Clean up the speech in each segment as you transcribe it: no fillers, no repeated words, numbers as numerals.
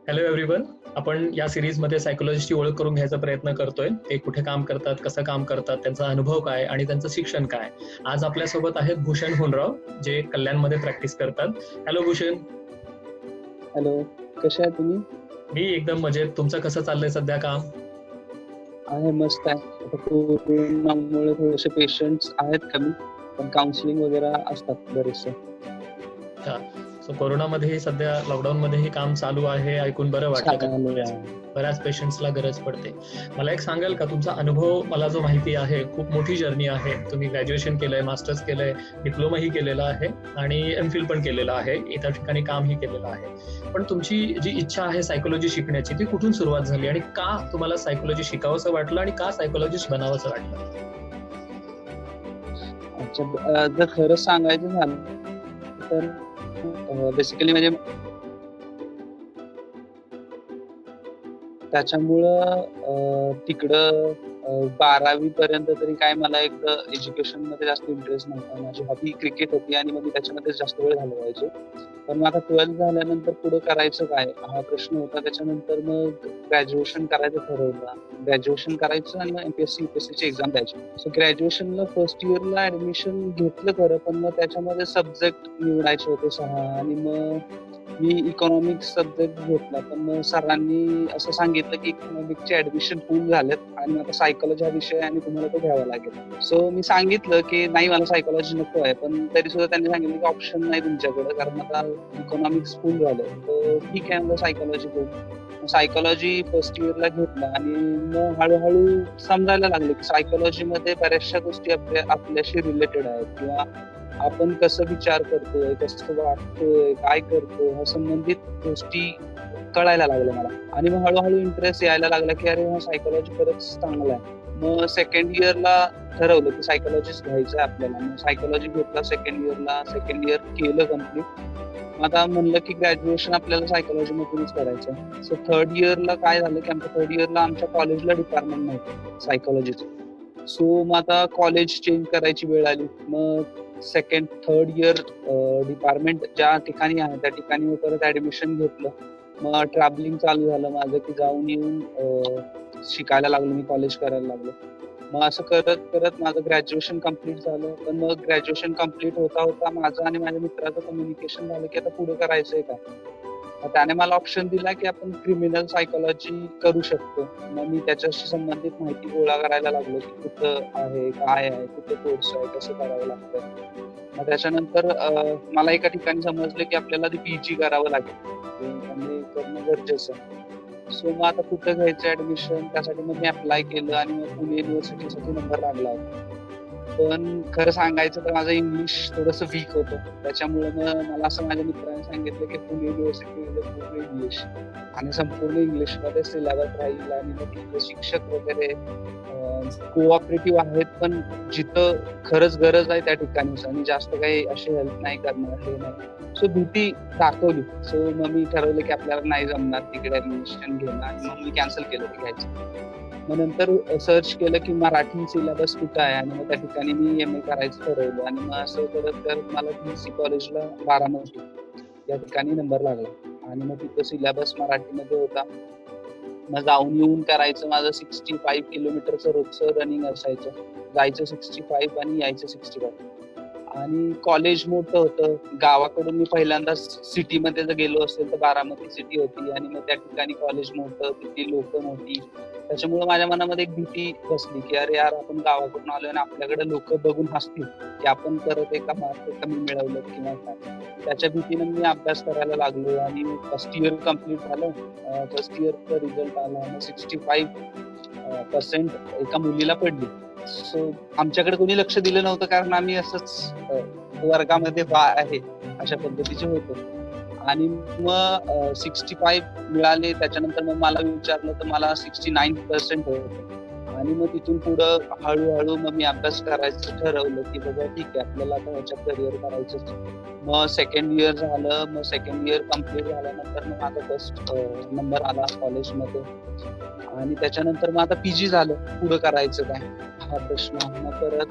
Hello everyone. आपण या सिरीजमध्ये सायकोलॉजिस्टची ओळख करून घ्यायचा प्रयत्न करतोय. ते कुठे काम करतात, कसं काम करतात, त्यांचा अनुभव काय आणि त्यांचं शिक्षण काय. आज आपल्यासोबत आहेत भूषण होनराव, जे कल्याणमध्ये प्रॅक्टिस करतात. हॅलो भूषण. हॅलो, कशा आहे तुम्ही? मी एकदम मजेत. तुमचं कसं चाललंय सध्या काम? आहे मस्त आहे. आता कोरोनामुळे थोडेसे पेशंट्स आहेत कमी, पण काउन्सिलिंग वगैरे असतात बरेचसे. सो कोरोनामध्येही सध्या लॉकडाऊनमध्येही काम चालू आहे. ऐकून बरं वाटलं का? चालू आहे. बऱ्याच पेशंट्सला गरज पडते. मला एक सांगाल का, तुमचा अनुभव मला जो माहिती आहे, खूप मोठी जर्नी आहे. तुम्ही ग्रॅज्युएशन केलंय, मास्टर्स केलंय, डिप्लोमाही केलेला आहे आणि एमफिल पण केलेला आहे, इतर ठिकाणी कामही केलेलं आहे. पण तुमची जी इच्छा आहे सायकोलॉजी शिकण्याची, ती कुठून सुरुवात झाली आणि का तुम्हाला सायकोलॉजी शिकावंसं वाटलं आणि का सायकोलॉजिस्ट बनावंसं वाटलं? अच्छा, जर खरं सांगायचं झालं तर बेसिकली म्हणजे त्याच्यामुळं तिकडं 12वी पर्यंत तरी काय मला एक एज्युकेशनमध्ये जास्त इंटरेस्ट नव्हता. माझी हॉबी क्रिकेट होती आणि मग मी त्याच्यामध्ये जास्त वेळ घालवायचो. पण मग आता 12th झाल्यानंतर पुढं करायचं काय हा प्रश्न होता. त्याच्यानंतर मग ग्रॅज्युएशन करायचं ठरवलं. ग्रॅज्युएशन करायचं आणि मग एमपीएससी, यूपीएससीची एक्झाम द्यायची. सो ग्रॅज्युएशनला फर्स्ट इयरला ऍडमिशन घेतलं खरं, पण मग त्याच्यामध्ये सब्जेक्ट निवडायचे होते 6 आणि मग मी इकॉनॉमिक्स सब्जेक्ट घेतला. पण मग सरांनी असं सांगितलं की इकॉनॉमिक्सचे ऍडमिशन फुल झालेत आणि आता सायकोलॉजी हा विषय आहे आणि तुम्हाला तो घ्यावा लागेल. सो मी सांगितलं की नाही, मला सायकोलॉजी नको आहे. पण तरी सुद्धा त्यांनी सांगितलं की ऑप्शन नाही तुमच्याकडे, कारण आता इकॉनॉमिक्स फुल झालं. तर ठीक आहे, मला सायकोलॉजी घेऊ. सायकोलॉजी फर्स्ट इयरला घेतला आणि मग हळूहळू समजायला लागले की सायकोलॉजीमध्ये बऱ्याचशा गोष्टी आपल्याशी रिलेटेड आहेत, किंवा आपण कसं विचार करतोय, कसं वागतोय, काय करतोय, ह्या संबंधित गोष्टी कळायला लागल्या मला. आणि मग हळूहळू इंटरेस्ट यायला लागला की अरे हा सायकोलॉजी खरंच चांगला आहे. मग सेकंड इयरला ठरवलं की सायकोलॉजीच घ्यायचं आहे आपल्याला. मग सायकोलॉजी घेतला सेकंड इयरला. सेकंड इयर केलं कम्प्लीट. आता म्हणलं की ग्रॅज्युएशन आपल्याला सायकोलॉजी मधूनच करायचं. सो थर्ड इयरला काय झालं की थर्ड इयरला आमच्या कॉलेजला डिपार्टमेंट नव्हतं सायकोलॉजीचं. सो मग आता कॉलेज चेंज करायची वेळ आली. मग सेकंड थर्ड इयर डिपार्टमेंट ज्या ठिकाणी आहे त्या ठिकाणी परत ऍडमिशन घेतलं. मग ट्रॅव्हलिंग चालू झालं माझं की जाऊन येऊन शिकायला लागलो, मी कॉलेज करायला लागलो. मग असं करत करत माझं ग्रॅज्युएशन कम्प्लीट झालं. पण मग ग्रॅज्युएशन कम्प्लीट होता होता माझं आणि माझ्या मित्राचं कम्युनिकेशन झालं की आता पुढे करायचंय काय. मग त्याने मला ऑप्शन दिला की आपण क्रिमिनल सायकोलॉजी करू शकतो. मग मी त्याच्याशी संबंधित माहिती गोळा करायला लागलो की कुठं आहे, काय आहे, कुठं कोर्स आहे, कसं करावं लागतं. मग त्याच्यानंतर मला एका ठिकाणी समजलं की आपल्याला ते पीजी करावं लागेल, ते करणं गरजेचं आहे. सो मग आता कुठं घ्यायचं ऍडमिशन, त्यासाठी मग मी अप्लाय केलं आणि मग पुणे युनिव्हर्सिटीसाठी नंबर लागला होता. पण खरं सांगायचं तर माझं इंग्लिश थोडंसं वीक होतं. त्याच्यामुळे मग मला असं माझ्या मित्राने सांगितलं की पुणे युनिव्हर्सिटीमध्ये पूर्ण इंग्लिश आणि संपूर्ण इंग्लिशमध्ये सिलेबस राहील आणि मग तिथे शिक्षक वगैरे कोऑपरेटिव्ह आहेत, पण जिथं खरंच गरज आहे त्या ठिकाणीच, आणि जास्त काही अशी हेल्प नाही करणार, हे नाही. सो भीती दाखवली. सो मग मी ठरवलं की आपल्याला नाही जमणार तिकडे ऍडमिशन घेणं आणि मग मी कॅन्सल केलं ते घ्यायचं. मग नंतर सर्च केलं की मराठी सिलेबस कुठं आहे आणि मग त्या ठिकाणी मी एम ए करायचं ठरवलं. आणि मग असं करत करत मला BSc कॉलेजला बारामती या ठिकाणी नंबर लागला आणि मग तिथं सिलेबस मराठीमध्ये होता. मग जाऊन येऊन करायचं. माझं 65 किलोमीटरचं रोजचं रनिंग असायचं. जायचं 65 आणि यायचं 65. आणि कॉलेज मोठं होतं. गावाकडून मी पहिल्यांदा सिटीमध्ये जर गेलो असेल तर बारामती सिटी होती आणि मग त्या ठिकाणी कॉलेज मोठं, तिथली लोकं मोठी. त्याच्यामुळे माझ्या मनामध्ये एक भीती बसली की अरे यार, आपण गावाकडून आलोय आणि आपल्याकडे लोक बघून हसतील की आपण करत एका मार्क कमी मिळवलं किंवा काय. त्याच्या भीतीनं मी अभ्यास करायला लागलो आणि फर्स्ट इयर कम्प्लीट झालं. फर्स्ट इयरचा रिझल्ट आला. 65% एका मुलीला पडली. सो आमच्याकडे कोणी लक्ष दिलं नव्हतं, कारण आम्ही असंच वर्गामध्ये आहे अशा पद्धतीचे होतो. आणि मग 65 मिळाले. त्याच्यानंतर मग मला विचारलं तर मला 69% होते. आणि मग तिथून पुढं हळूहळू मग मी अभ्यास करायचं ठरवलं की बाबा ठीक आहे, आपल्याला आता ह्याच्यात करिअर करायचंच. मग सेकंड इयर झालं. मग सेकंड इयर कम्प्लीट झाल्यानंतर मग माझा फर्स्ट नंबर आला कॉलेजमध्ये. आणि त्याच्यानंतर मग आता पीजी झालं. पुढं करायचं काय हा प्रश्न. मग परत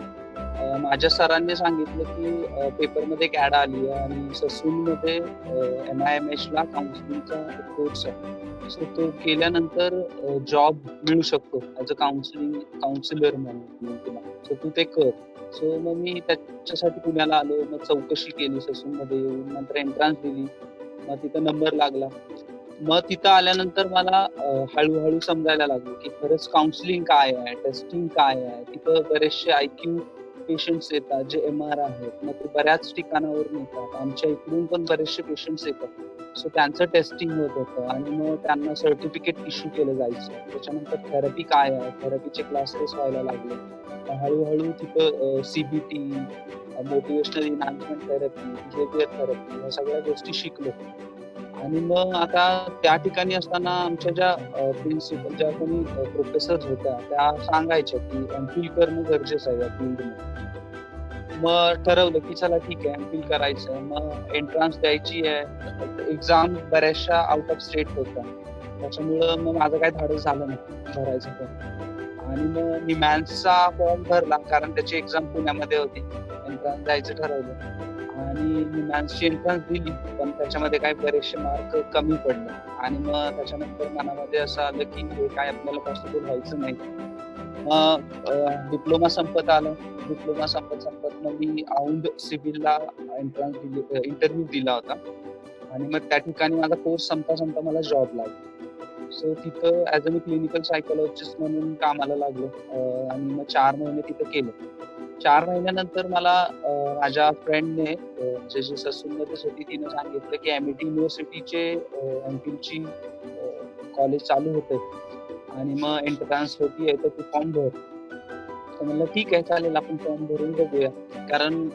माझ्या सरांनी सांगितलं की पेपरमध्ये एक ऍड आली आहे आणि ससूनमध्ये NIMH ला काउन्सिलिंगचा कोर्स आहे. सो तो केल्यानंतर जॉब मिळू शकतो ऍज अ काउन्सिलर म्हणून तुला. सो तू ते कर. सो मग मी त्याच्यासाठी पुण्याला आलो. मग चौकशी केली ससूनमध्ये येऊन. नंतर एंट्रन्स दिली. मग तिथं नंबर लागला. मग तिथं आल्यानंतर मला हळूहळू समजायला लागलं की खरंच काउन्सिलिंग काय आहे, टेस्टिंग काय आहे. तिथं बरेचसे IQ पेशंट्स येतात जे MR आहेत. मग ते बऱ्याच ठिकाणावरून येतात. आमच्या इकडून पण बरेचसे पेशंट्स येतात. सो त्यांचं टेस्टिंग होत होतं आणि मग त्यांना सर्टिफिकेट इश्यू केलं जायचं. त्याच्यानंतर थेरपी काय आहे, थेरपीचे क्लासेस व्हायला लागले. हळूहळू तिथं CBT, motivational enhancement therapy, behaviour therapy ह्या सगळ्या गोष्टी शिकलो. आणि मग आता त्या ठिकाणी असताना आमच्या ज्या प्रिन्सिपल ज्या कोणी प्रोफेसर्स होत्या त्या सांगायच्या की MPhil करणं गरजेचं आहे या फील्डमध्ये. मग ठरवलं की चला ठीक आहे MPhil करायचं आहे. मग एंट्रन्स द्यायची आहे. एक्झाम बऱ्याचशा आउट ऑफ स्टेट होत्या. त्याच्यामुळं मग माझं काही धाडस झालं नाही भरायचं पण. आणि मग मी मॅथ्सचा फॉर्म भरला कारण त्याची एक्झाम पुण्यामध्ये होती. एंट्रन्स द्यायचं ठरवलं आणि मी मॅथ्सची एंट्रन्स दिली पण त्याच्यामध्ये काही बरेचसे मार्क कमी पडले. आणि मग त्याच्यानंतर मनामध्ये असं आलं की हे काय आपल्याला पॉसिबल व्हायचं नाही. मग डिप्लोमा संपत आलं. डिप्लोमा संपत मग मी औंध सिव्हिलला एंट्रन्स दिली, इंटरव्ह्यू दिला होता. आणि मग त्या ठिकाणी माझा कोर्स संपता माझा जॉब लागला. सो तिथं as a me clinical psychologist म्हणून कामाला लागलो. आणि मग 4 महिने तिथं केलं. 4 महिन्यानंतर मला माझ्या फ्रेंडने जे ससूनमध्येच होती तिने सांगितलं की MIT युनिव्हर्सिटीचे MPhilची कॉलेज चालू होते आणि मग एंट्रन्स होतीये तर तू फॉर्म भर. तर म्हणलं ठीक आहे चालेल आपण फॉर्म भरून बघूया. कारण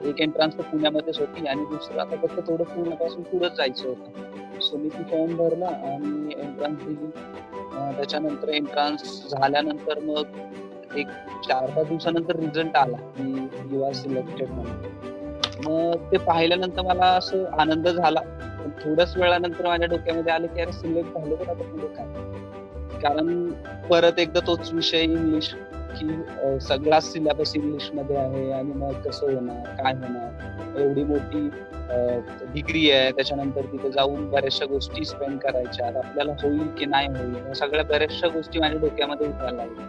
एक एंट्रन्स तर पुण्यामध्येच होती आणि दुसरं आता फक्त थोडं पुण्यापासून पुढंच जायचं होतं. सो मी ती फॉर्म भरला आणि एंट्रन्स दिली. त्याच्यानंतर एंट्रन्स झाल्यानंतर मग एक 4-5 दिवसानंतर रिझल्ट आला की यू आर सिलेक्टेड म्हणून. मग ते पाहिल्यानंतर मला असं आनंद झाला. पण थोड्याच वेळानंतर माझ्या डोक्यामध्ये आलं की अरे सिलेक्ट झालो पण आता पुढे काय. कारण परत एकदा तोच विषय इंग्लिश की सगळाच सिलेबस इंग्लिशमध्ये आहे आणि मग कसं होणार, काय होणार. एवढी मोठी डिग्री आहे त्याच्यानंतर तिथे जाऊन बऱ्याचशा गोष्टी स्पेंड करायच्या. आपल्याला होईल की नाही होईल या सगळ्या बऱ्याचशा गोष्टी माझ्या डोक्यामध्ये उतरायला लागल्या.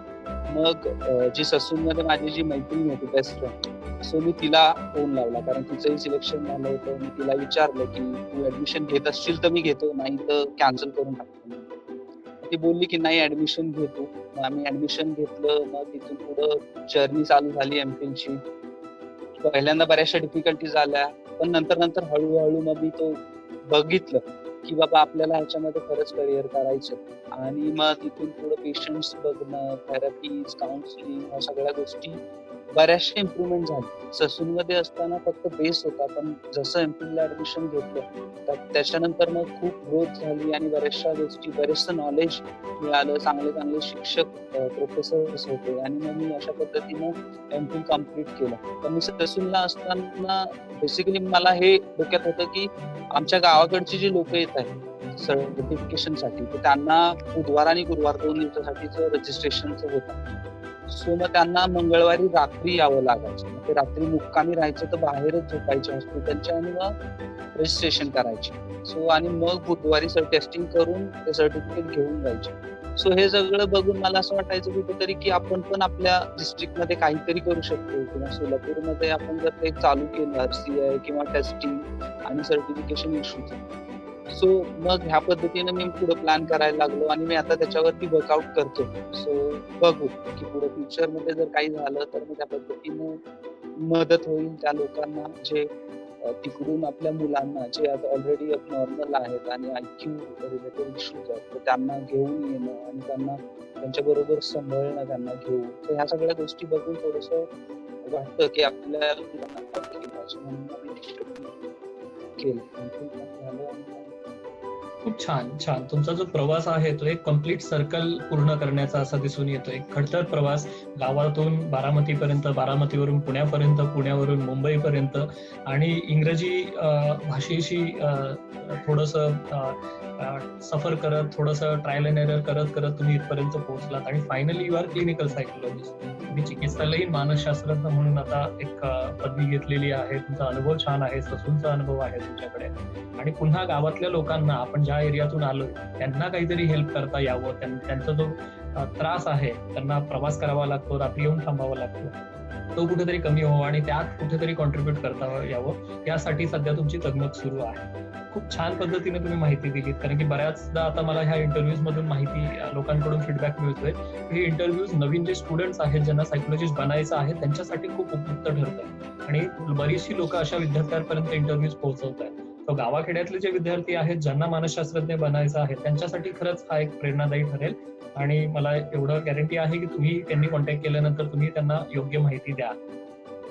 मग जी ससूनमध्ये माझी जी मैत्रीण होती बेस्ट फ्रेंड. सो मी तिला फोन लावला कारण तिचंही सिलेक्शन झालं होतं. मी तिला विचारलं की तू ऍडमिशन घेत असशील तर मी घेतो, नाही तर कॅन्सल करून टाकतो. ती बोलली की नाही ऍडमिशन घेतो. मग आम्ही ऍडमिशन घेतलं. मग तिथून पुढं जर्नी चालू झाली MPhilची. पहिल्यांदा बऱ्याचशा डिफिकल्टीज आल्या पण नंतर हळूहळू मग मी तो बघितलं की बाबा आपल्याला ह्याच्यामध्ये खरंच करिअर करायचं. आणि मग तिथून पुढे पेशंट्स बघणं, थेरपीज, काउन्सिलिंग ह्या सगळ्या गोष्टी बऱ्याचशा इम्प्रुव्हमेंट झाली. ससूनमध्ये असताना फक्त बेस होता पण जसं MPhilला ऍडमिशन घेतलं त्याच्यानंतर मग खूप ग्रोथ झाली आणि बऱ्याचशा गोष्टी बरेचसं नॉलेज मिळालं. चांगले शिक्षक प्रोफेसर्स होते आणि मग मी अशा पद्धतीनं MPhil कम्प्लीट केलं. तर मी ससूनला असताना बेसिकली मला हे डोक्यात होतं की आमच्या गावाकडची जी लोक येत आहेत सर्टिफिकेशनसाठी तर त्यांना बुधवार आणि गुरुवार 2 दिवसासाठीचं रजिस्ट्रेशनचं होतं. सो मग त्यांना मंगळवारी रात्री यावं लागायचं. मग ते रात्री मुक्कामी राहायचं तर बाहेरच झोपायचे हॉस्पिटलच्या आणि मग रजिस्ट्रेशन करायचे. सो आणि मग बुधवारी टेस्टिंग करून ते सर्टिफिकेट घेऊन जायचे. सो हे सगळं बघून मला असं वाटायचं कुठेतरी की आपण पण आपल्या डिस्ट्रिक्टमध्ये काहीतरी करू शकतो किंवा सोलापूरमध्ये आपण जर ते चालू केलं RCI किंवा टेस्टिंग आणि सर्टिफिकेशन इश्यूचं. सो मग ह्या पद्धतीने मी पुढे प्लॅन करायला लागलो आणि मी आता त्याच्यावरती वर्कआउट करतो. सो बघू की पुढे फ्युचरमध्ये जर काही झालं तर मग त्या पद्धतीने मदत होईल त्या लोकांना जे तिकडून आपल्या मुलांना जे आता ऑलरेडी नॉर्मल आहेत आणि IQ रिलेटेड इश्यूज आहेत तर त्यांना घेऊन येणं आणि त्यांना त्यांच्या बरोबर सांभाळणं, त्यांना घेऊन. तर ह्या सगळ्या गोष्टी बघून थोडंसं वाटतं की आपल्याला केलं. खूप छान छान. तुमचा जो प्रवास आहे तो एक कम्प्लीट सर्कल पूर्ण करण्याचा असा दिसून येतो. एक खडतर प्रवास गावातून बारामतीपर्यंत, बारामतीवरून पुण्यापर्यंत, पुण्यावरून मुंबईपर्यंत आणि इंग्रजी भाषेशी थोडंसं सफर करत, थोडंसं ट्रायल अँड एरर करत तुम्ही इथपर्यंत पोहोचलात आणि finally you are clinical psychologist. तुम्ही चिकित्सालयीन मानसशास्त्रज्ञ म्हणून आता एक पदवी घेतलेली आहे. तुमचा अनुभव छान आहे, ससूनचा अनुभव आहे तुमच्याकडे. आणि पुन्हा गावातल्या लोकांना, आपण ज्या एरियातून आलोय त्यांना काहीतरी हेल्प करता यावं. त्यांचा जो त्रास आहे, त्यांना प्रवास करावा लागतो, रात्री येऊन थांबावं लागतं, तो कुठेतरी कमी व्हावा आणि त्यात कुठेतरी कॉन्ट्रीब्युट करता यावं, यासाठी सध्या तुमची तगमग सुरू आहे. खूप छान पद्धतीने तुम्ही माहिती दिलीत, कारण की बऱ्याचदा आता मला ह्या इंटरव्ह्यूज मधून माहिती लोकांकडून फीडबॅक मिळतोय. हे इंटरव्ह्यूज नवीन जे स्टुडंट्स आहेत, ज्यांना सायकोलॉजिस्ट बनायचं आहे, त्यांच्यासाठी खूप उपयुक्त ठरतात आणि बरीचशी लोक अशा विद्यार्थ्यांपर्यंत इंटरव्ह्यूज पोहोचवत आहेत. तो गावाखेड्यातले जे विद्यार्थी आहेत, ज्यांना मानसशास्त्रज्ञ बनायचं आहे, त्यांच्यासाठी खरंच हा एक प्रेरणादायी ठरेल. आणि मला एवढं गॅरंटी आहे की त्यांनी कॉन्टॅक्ट केल्यानंतर तुम्ही त्यांना योग्य माहिती द्या.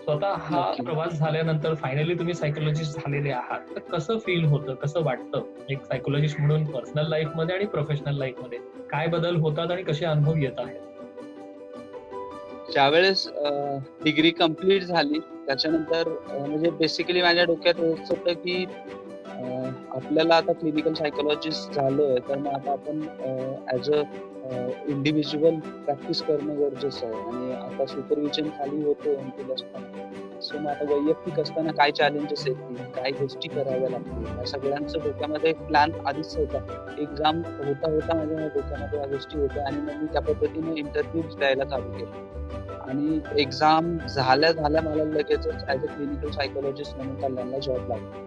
स्वतः हा नक्की. प्रवास झाल्यानंतर फायनली तुम्ही सायकोलॉजिस्ट झालेले आहात, तर कसं फील होतं, कसं वाटतं एक सायकोलॉजिस्ट म्हणून पर्सनल लाईफ मध्ये आणि प्रोफेशनल लाईफ मध्ये काय बदल होतात आणि कसे अनुभव येत आहेत? ज्यावेळेस डिग्री कंप्लीट झाली त्याच्यानंतर म्हणजे बेसिकली माझ्या डोक्यात हेच होतं की आपल्याला आता क्लिनिकल सायकोलॉजिस्ट झालोय तर मग आता आपण ऍज अ इंडिव्हिज्युअल प्रॅक्टिस करणं गरजेचं आहे आणि आता सुपरविजन खाली होतो एमपील असताना. सो मग आता वैयक्तिक असताना काय चॅलेंजेस येतील, काय गोष्टी कराव्या लागतील, या सगळ्यांचं डोक्यामध्ये एक प्लॅन आधीच होता. एक्झाम होता माझ्या डोक्यामध्ये या गोष्टी होत्या आणि मग मी त्या पद्धतीने इंटरव्ह्यूज द्यायला चालू केले आणि एक्झाम झाल्या मला लगेचच ऍज अ क्लिनिकल सायकोलॉजिस्ट म्हणून कल्याणला जॉब लागला.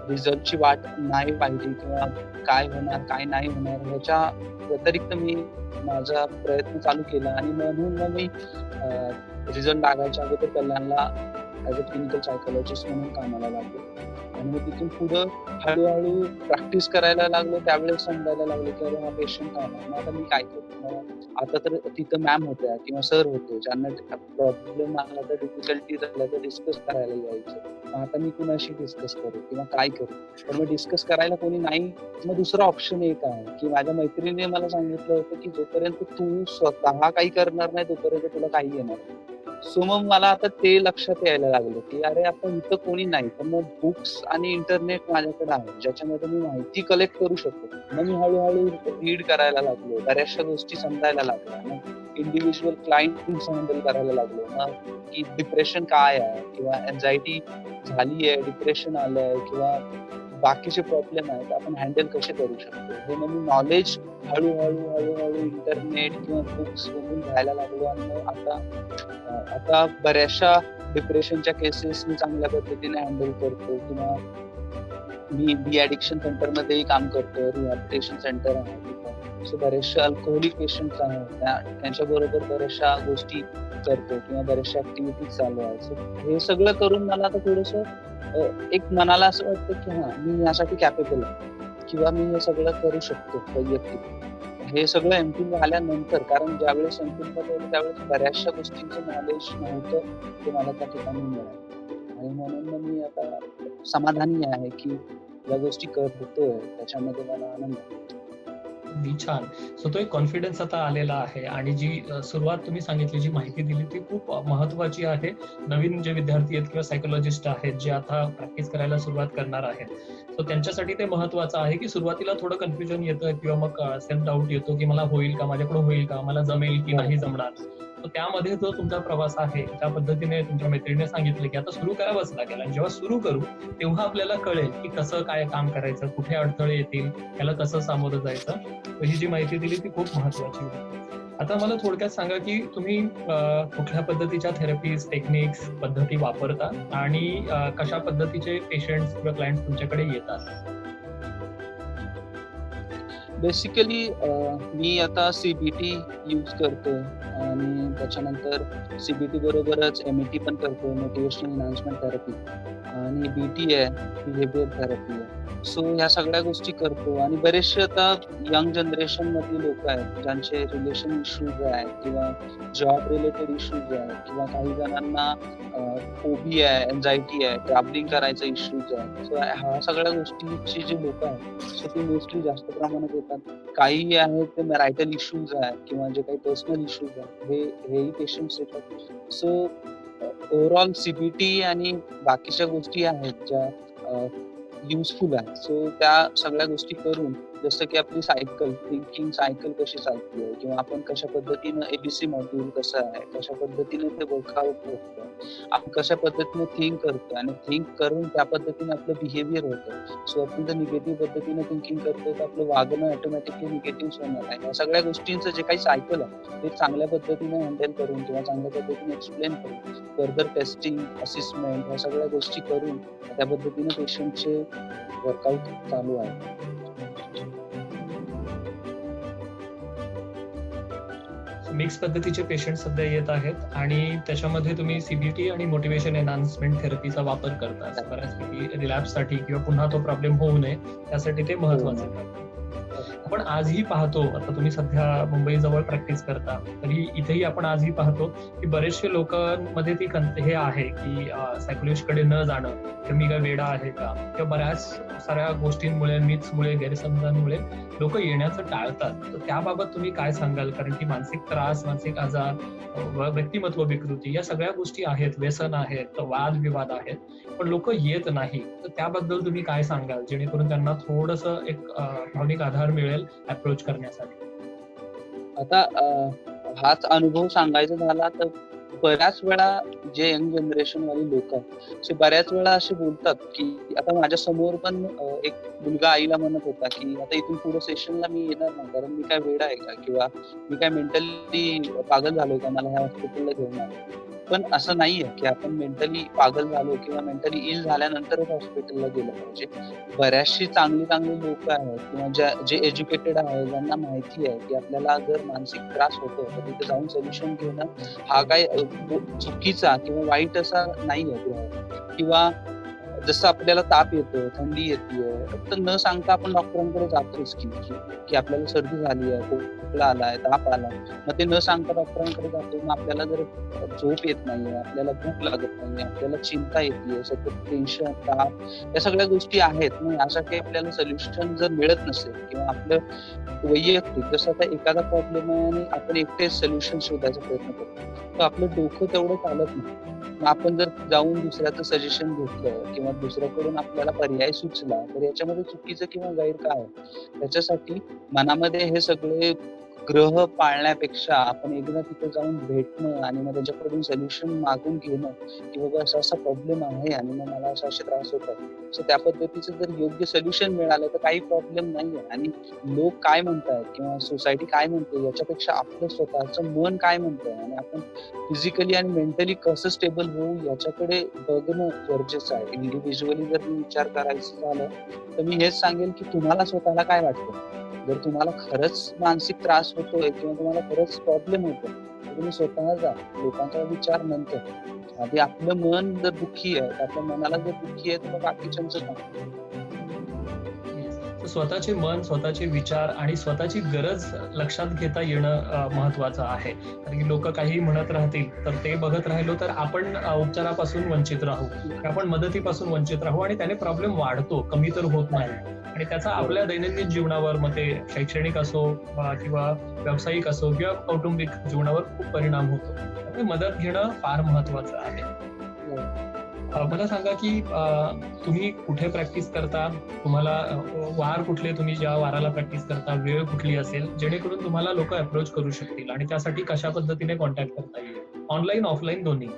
रिझल्टची वाट नाही पाहिली किंवा काय होणार काय नाही होणार ह्याच्या व्यतिरिक्त मी माझा प्रयत्न चालू केला आणि म्हणून मग मी रिझल्ट लागायच्या अगोदर कल्याणला ऍज अ क्लिनिकल सायकोलॉजिस्ट म्हणून कामाला लागलो आणि मग तिथून पुढं हळूहळू प्रॅक्टिस करायला लागलो. त्यावेळेस समजायला लागलो की अरे हा पेशंट काय आहे, मग आता मी काय करतो. आता तर तिथं मॅम होत्या किंवा सर होते ज्यांना प्रॉब्लेम आला तर डिफिकल्टी झाल्या तर डिस्कस करायला यायचं. मग आता मी कुणाशी डिस्कस करू किंवा काय करू, तर मग डिस्कस करायला कोणी नाही. मग दुसरा ऑप्शन एक आहे की माझ्या मैत्रिणीने मला सांगितलं होतं की जोपर्यंत तू स्वतः काही करणार नाही तोपर्यंत तुला काही येणार नाही. सो मग मला आता ते लक्षात यायला लागलं की अरे आता इथं कोणी नाही, तर मग बुक्स आणि इंटरनेट माझ्याकडे आहे ज्याच्यामध्ये मी माहिती कलेक्ट करू शकतो. मग मी हळूहळू रीड करायला लागलो, बऱ्याचशा गोष्टी समजायला लागल्या. मग इंडिव्हिज्युअल क्लायंट्स हँडल करायला लागलो. मग की डिप्रेशन काय आहे किंवा एन्झायटी झाली आहे, डिप्रेशन आलंय किंवा बाकीचे प्रॉब्लेम आहेत आपण हँडल कसे करू शकतो, हे मग मी नॉलेज हळूहळू इंटरनेट किंवा बुक्स बघून घ्यायला लागलो आणि मग आता बऱ्याचशा डिप्रेशनच्या केसेस मी चांगल्या पद्धतीने हँडल करतो किंवा मी डी ॲडिक्शन सेंटरमध्येही काम करतो. रिहॅबिलिटेशन सेंटर आहे तिथं. सो बरेचसे अल्कोहोलिक पेशंट्स आहेत त्यांच्या बरोबर बऱ्याचशा गोष्टी करतो किंवा बऱ्याचशा ऍक्टिव्हिटीज चालू आहेत. सो हे सगळं करून मला आता थोडंसं एक मनाला असं वाटतं की हा मी यासाठी कॅपेबल आहे किंवा मी हे सगळं करू शकतो वैयक्तिक. हे सगळं एमफिल झाल्यानंतर, कारण ज्यावेळेस एमफिल मध्ये होतो त्यावेळेस बऱ्याचशा गोष्टींचं नॉलेज नव्हतं ते मला त्या ठिकाणी मिळालं आणि म्हणून मग मी आता समाधानी आहे की या गोष्टी करतोय, त्याच्यामध्ये मला आनंद आहे. अगदी छान. सो तो एक कॉन्फिडन्स आता आलेला आहे आणि जी सुरुवात तुम्ही सांगितली, जी माहिती दिली ती खूप महत्वाची आहे. नवीन जे विद्यार्थी आहेत किंवा सायकोलॉजिस्ट आहेत जे आता प्रॅक्टिस करायला सुरुवात करणार आहेत, सो त्यांच्यासाठी ते महत्वाचं आहे की सुरुवातीला थोडं कन्फ्युजन येतं किंवा मग सेल्फ डाऊट येतो की मला होईल का, माझ्याकडून होईल का, मला जमेल की नाही जमणार. तर त्यामध्ये जो तुमचा प्रवास आहे त्या पद्धतीने तुमच्या मैत्रिणीने सांगितलं की आता सुरू करावंच लागेल आणि जेव्हा सुरू करू तेव्हा आपल्याला कळेल की कसं काय काम करायचं, कुठे अडथळे येतील, त्याला कसं सामोरं जायचं. तर ही जी माहिती दिली ती खूप महत्वाची होती. आता मला थोडक्यात सांगा की तुम्ही कुठल्या पद्धतीच्या थेरपीज, टेक्निक्स, पद्धती वापरता आणि कशा पद्धतीचे पेशंट्स किंवा क्लायंट्स तुमच्याकडे येतात? बेसिकली मी आता सीबीटी यूज करतो आणि त्याच्यानंतर सीबीटी बरोबरच एमईटी पण करतो, मोटिवेशनल एनहान्समेंट थेरपी आणि बीटी आहे, बिहेवियर थेरपी आहे. सो ह्या सगळ्या गोष्टी करतो आणि बरेचसे आता यंग जनरेशन मधली लोक आहेत ज्यांचे रिलेशन इश्यूज आहेत किंवा जॉब रिलेटेड इश्यूज आहेत किंवा काही जणांना फोबिया आहे, एन्झायटी आहे, ट्रॅव्हलिंग करायचा इश्यूज आहे. सो ह्या सगळ्या गोष्टीची जी लोक आहेत सो ती मोस्टली जास्त प्रमाणात येतात. काही आहेत ते मॅरायटल इश्यूज आहेत किंवा जे काही पर्सनल इश्यूज आहेत हेही पेशंट्स येतात. सो ओव्हरऑल सीबीटी आणि बाकीच्या गोष्टी आहेत ज्या युजफुल आहे. सो त्या सगळ्या गोष्टी करून जसं की आपली सायकल, थिंकिंग सायकल कशी चालते किंवा आपण कशा पद्धतीनं एबीसी मॉड्यूल कसं आहे, कशा पद्धतीने ते वर्कआउट होतं, आपण कशा पद्धतीने थिंक करतो आणि थिंक करून त्या पद्धतीने आपलं बिहेवियर होतं. सो आपण जर निगेटिव्ह पद्धतीने थिंकिंग करतो तर आपलं वागणं ऑटोमॅटिकली निगेटिव्ह होणार आहे. या सगळ्या गोष्टींचं जे काही सायकल आहे ते चांगल्या पद्धतीने हँडल करून किंवा चांगल्या पद्धतीने एक्सप्लेन करून फर्दर टेस्टिंग, असेसमेंट ह्या सगळ्या गोष्टी करून त्या पद्धतीने पेशंटचे वर्कआउट चालू आहे. मिक्स पद्धतीचे पेशंट सध्या येत आहेत आणि त्याच्यामध्ये तुम्ही सीबीटी आणि मोटिवेशन एनहान्समेंट थेरपीचा वापर करता बऱ्याचपैकी रिलॅप्ससाठी किंवा पुन्हा तो प्रॉब्लेम होऊ नये त्यासाठी ते महत्वाचं आहे. आपण आजही पाहतो, आता तुम्ही सध्या मुंबई जवळ प्रॅक्टिस करता, तरी इथेही आपण आजही पाहतो की बरेचसे लोकांमध्ये ती हे आहे की सायकोलॉजिस्टकडे न जाणं किंवा मी काय वेडा आहे का, किंवा बऱ्याच साऱ्या गोष्टींमुळे, मिथ्समुळे, गैरसमजांमुळे लोक येण्याचं टाळतात. तर त्याबाबत तुम्ही काय सांगाल? कारण की मानसिक त्रास, मानसिक आजार, व्यक्तिमत्व विकृती या सगळ्या गोष्टी आहेत, व्यसन आहेत, वादविवाद आहेत, पण लोक येत नाही. तर त्याबद्दल तुम्ही काय सांगाल जेणेकरून त्यांना थोडंसं एक भावनिक आधार मिळेल अप्रोच करण्यासाठी? आता हाच अनुभव सांगायचा झाला तर बऱ्याच वेळा जे यंग जनरेशन वाली लोक आहेत ते बऱ्याच वेळा असे बोलतात की आता माझ्या समोर पण एक मुलगा आईला म्हणत होता की आता इथून पुढे सेशनला मी येणार नाही कारण मी काय वेडा आहे का किंवा मी काय मेंटली पागल झालोय का, मला ह्या हॉस्पिटलला घेऊन आलं. पण असं नाहीये की आपण मेंटली पागल झालो किंवा मेंटली इल झाल्यानंतरच हॉस्पिटलला गेलं पाहिजे. बऱ्याचशी चांगली लोक आहेत किंवा जे एज्युकेटेड आहे, ज्यांना माहिती आहे की आपल्याला जर मानसिक त्रास होतो तर तिथे जाऊन सोल्युशन घेणं हा काही चुकीचा किंवा वाईट असा नाहीये. किंवा जसं आपल्याला ताप येतो, थंडी येते तर न सांगता आपण डॉक्टरांकडे जातोच की आपल्याला सर्दी झाली आहे, खोकला आलाय, ताप आला, मग ते न सांगता डॉक्टरांकडे जातो. मग आपल्याला जर झोप येत नाहीये, आपल्याला भूक लागत नाहीये, आपल्याला चिंता येते, सतत टेन्शन, ताप या सगळ्या गोष्टी आहेत. मग अशा काही आपल्याला सोल्युशन जर मिळत नसेल किंवा आपलं वैयक्तिक जसं आता एखादा प्रॉब्लेम आहे आणि आपण एकटेच सोल्युशन शोधायचा प्रयत्न करतो तर आपलं डोकं तेवढं चालत नाही. मग आपण जर जाऊन दुसऱ्याचं सजेशन घेतलं किंवा दुसऱ्याकडून आपल्याला पर्याय सुचला तर याच्यामध्ये चुकीचं किंवा गैर काय आहे? त्याच्यासाठी मनामध्ये हे सगळे ग्रह पाळण्यापेक्षा आपण एकदा तिथे जाऊन भेटणं आणि मग त्याच्याकडून सोल्युशन मागून घेणं की बाबा असा प्रॉब्लेम आहे आणि मग मला असे त्रास होतात, सो त्या पद्धतीचं जर योग्य सोल्युशन मिळालं तर काही प्रॉब्लेम नाहीये. आणि लोक काय म्हणतात किंवा सोसायटी काय म्हणते याच्यापेक्षा आपलं स्वतःचं मन काय म्हणतंय आणि आपण फिजिकली आणि मेंटली कसं स्टेबल होऊ याच्याकडे बघणं गरजेचं आहे. इंडिव्हिज्युअली जर मी विचार करायचं झालं तर मी हेच सांगेल की तुम्हाला स्वतःला काय वाटतं. जर तुम्हाला खरंच मानसिक त्रास होतोय किंवा तुम्हाला खरंच प्रॉब्लेम होतोय तर तुम्ही स्वतः जा, लोकांचा विचार नंतर. आधी आपलं मन जर दुःखी आहे, आपल्या मनाला जर दुःखी आहे तर मग बाकीच्यांचं काय. स्वतःचे मन, स्वतःचे विचार आणि स्वतःची गरज लक्षात घेता येणं महत्वाचं आहे. कारण की लोक काही म्हणत राहतील तर ते बघत राहिलो तर आपण उपचारापासून वंचित राहू, आपण मदतीपासून वंचित राहू आणि त्याने प्रॉब्लेम वाढतो, कमी तर होत नाही. आणि त्याचा आपल्या दैनंदिन जीवनावर, मग ते शैक्षणिक असो किंवा व्यावसायिक असो किंवा कौटुंबिक जीवनावर खूप परिणाम होतो. त्यामुळे मदत घेणं फार महत्वाचं आहे. मला सांगा की तुम्ही कुठे प्रॅक्टिस करता, तुम्हाला वार कुठले, तुम्ही ज्या वाराला प्रॅक्टिस करता, वेळ कुठली असेल जेणेकरून तुम्हाला लोक अप्रोच करू शकतील आणि त्यासाठी कशा पद्धतीने कॉन्टॅक्ट करता येईल, ऑनलाईन ऑफलाईन दोन्ही?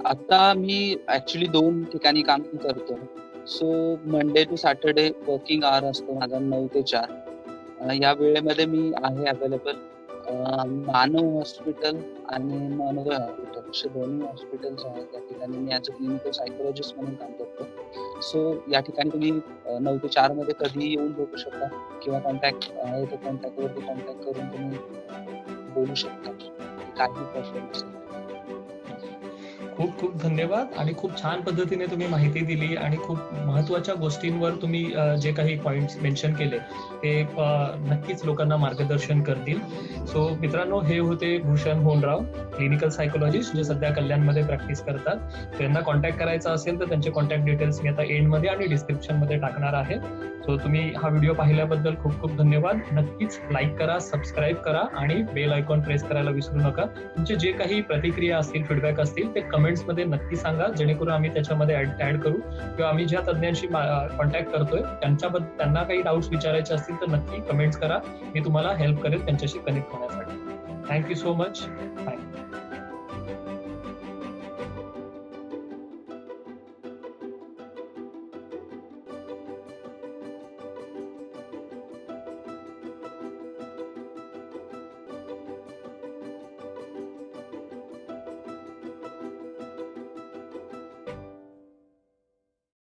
आता मी ऍक्च्युली 2 ठिकाणी काम करतो. So Monday to Saturday working hour असतो माझा 9 ते 4. या वेळेमध्ये मी आहे अवेलेबल. मानव हॉस्पिटल आणि मनोदय हॉस्पिटल असे दोन्ही हॉस्पिटल्स आहेत. त्या ठिकाणी मी ऍज अ क्लिनिकल सायकोलॉजिस्ट म्हणून काम करतो. सो या ठिकाणी तुम्ही 9 ते 4 मध्ये कधीही येऊन बघू शकता किंवा कॉन्टॅक्ट आहे तर कॉन्टॅक्टवरती कॉन्टॅक्ट करून तुम्ही बोलू शकता. काही प्रॉब्लेम असेल. खूप खूप धन्यवाद आणि खूप छान पद्धतीने तुम्ही माहिती दिली आणि खूप महत्वाच्या गोष्टींवर तुम्ही जे काही पॉइंट्स मेन्शन केले ते नक्कीच लोकांना मार्गदर्शन करतील. सो मित्रांनो, हे होते भूषण होनराव, क्लिनिकल सायकोलॉजिस्ट जे सध्या कल्याणमध्ये प्रॅक्टिस करतात. त्यांना कॉन्टॅक्ट करायचा असेल तर त्यांचे कॉन्टॅक्ट डिटेल्स मी आता एंडमध्ये आणि डिस्क्रिप्शनमध्ये टाकणार आहे. सो तुम्ही हा व्हिडिओ पाहिल्याबद्दल खूप खूप धन्यवाद. नक्कीच लाईक करा, सबस्क्राईब करा आणि बेल आयकॉन प्रेस करायला विसरू नका. तुमचे जे काही प्रतिक्रिया असतील, फीडबॅक असतील ते कमेंट्समध्ये नक्की सांगा, जेणेकरून आम्ही त्याच्यामध्ये ऍड करू, किंवा आम्ही ज्या तज्ञांशी कॉन्टॅक्ट करतोय त्यांना काही डाऊट्स विचारायचे असतील तर नक्की कमेंट्स करा. मी तुम्हाला हेल्प करेल त्यांच्याशी कनेक्ट होण्यासाठी. Thank you so much. बाय.